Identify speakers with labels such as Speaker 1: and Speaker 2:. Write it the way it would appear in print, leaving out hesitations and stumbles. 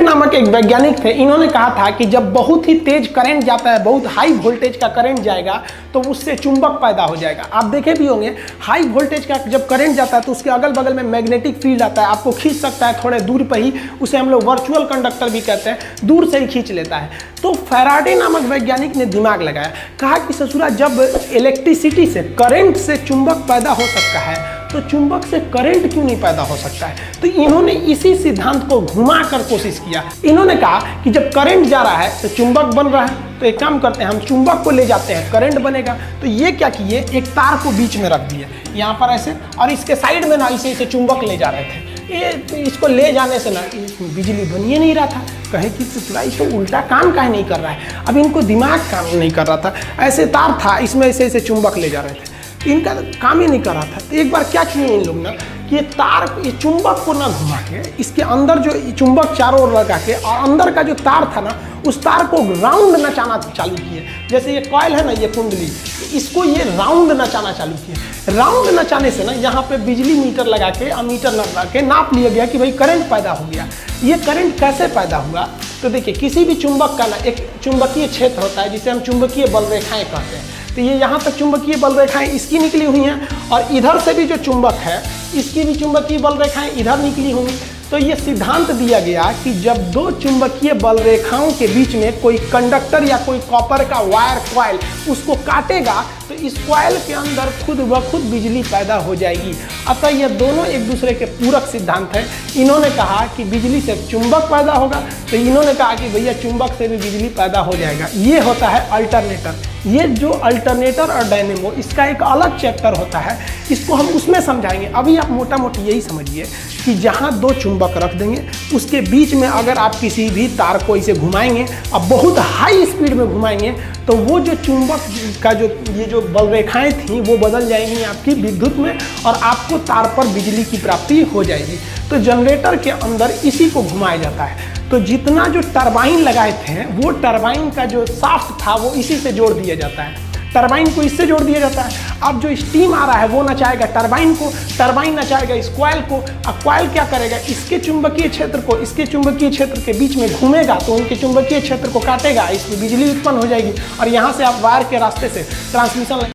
Speaker 1: नामक एक वैज्ञानिक थे। इन्होंने कहा था कि जब बहुत ही तेज करंट जाता है, बहुत हाई वोल्टेज का करंट जाएगा तो उससे चुंबक पैदा हो जाएगा। आप देखे भी होंगे हाई वोल्टेज का जब करंट जाता है तो उसके अगल बगल में मैग्नेटिक फील्ड आता है, आपको खींच सकता है थोड़े दूर पर ही। उसे हम लोग वर्चुअल कंडक्टर भी कहते हैं, दूर से ही खींच लेता है। तो फैराडे नामक वैज्ञानिक ने दिमाग लगाया, कहा कि ससुरा जब इलेक्ट्रिसिटी से, करंट से चुंबक पैदा हो सकता है तो चुंबक से करंट क्यों नहीं पैदा हो सकता है। तो इन्होंने इसी सिद्धांत को घुमाकर कोशिश किया। इन्होंने कहा कि जब करंट जा रहा है तो चुंबक बन रहा है, तो एक काम करते हैं, हम चुंबक को ले जाते हैं, करंट बनेगा। तो ये क्या किए, एक तार को बीच में रख दिए यहाँ पर ऐसे, और इसके साइड में ना इसे चुंबक ले जा रहे थे। ये इसको ले जाने से ना बिजली बन ही नहीं रहा था। कहे कि ससुरा ये तो उल्टा काम काहे नहीं कर रहा है। अब इनको दिमाग काम नहीं कर रहा था। ऐसे तार था, इसमें ऐसे चुंबक ले जा रहे थे, इनका काम ही नहीं कर रहा था। तो एक बार क्या किए इन लोग ना कि ये तार, ये चुंबक को ना घुमा के, इसके अंदर जो चुंबक चारों ओर लगा के, और अंदर का जो तार था ना उस तार को राउंड नचाना चालू किए। जैसे ये कॉइल है ना, ये कुंडली, इसको ये राउंड नचाना चालू किए। राउंड नचाने से ना यहाँ पे बिजली मीटर लगा के, अमीटर लगा के नाप लिया गया कि भाई करंट पैदा हो गया। ये करंट कैसे पैदा हुआ, तो देखिए किसी भी चुंबक का ना एक चुंबकीय क्षेत्र होता है जिसे हम चुंबकीय बल रेखाएँ कहते हैं। तो ये यहाँ तक चुंबकीय बल रेखाएं इसकी निकली हुई हैं, और इधर से भी जो चुंबक है इसकी भी चुंबकीय बल रेखाएं इधर निकली होंगी। तो ये सिद्धांत दिया गया कि जब दो चुंबकीय बल रेखाओं के बीच में कोई कंडक्टर या कोई कॉपर का वायर कॉइल उसको काटेगा तो इस कॉइल के अंदर खुद ब खुद बिजली पैदा हो जाएगी। अतः ये दोनों एक दूसरे के पूरक सिद्धांत है। इन्होंने कहा कि बिजली से चुंबक पैदा होगा, तो इन्होंने कहा कि भैया चुंबक से भी बिजली पैदा हो जाएगा। ये होता है अल्टरनेटर। ये जो अल्टरनेटर और डायनेमो, इसका एक अलग चैप्टर होता है, इसको हम उसमें समझाएंगे। अभी आप मोटा मोटी यही समझिए कि जहाँ दो चुंबक रख देंगे उसके बीच में अगर आप किसी भी तार को इसे घुमाएंगे, अब बहुत हाई स्पीड में घुमाएंगे, तो वो जो चुंबक का ये जो बल रेखाएं थी वो बदल जाएंगी आपकी विद्युत में, और आपको तार पर बिजली की प्राप्ति हो जाएगी। तो जनरेटर के अंदर इसी को घुमाया जाता है। तो जितना जो टरबाइन लगाए थे वो टरबाइन का जो शाफ्ट था वो इसी से जोड़ दिया जाता है, टरबाइन को इससे जोड़ दिया जाता है। अब जो स्टीम आ रहा है वो नचाएगा टरबाइन को, टरबाइन नचाएगा इस कॉइल को। अब कॉइल क्या करेगा, इसके चुंबकीय क्षेत्र को इसके चुंबकीय क्षेत्र के बीच में घूमेगा तो उनके चुंबकीय क्षेत्र को काटेगा, इसमें बिजली उत्पन्न हो जाएगी, और यहाँ से आप वायर के रास्ते से ट्रांसमिशन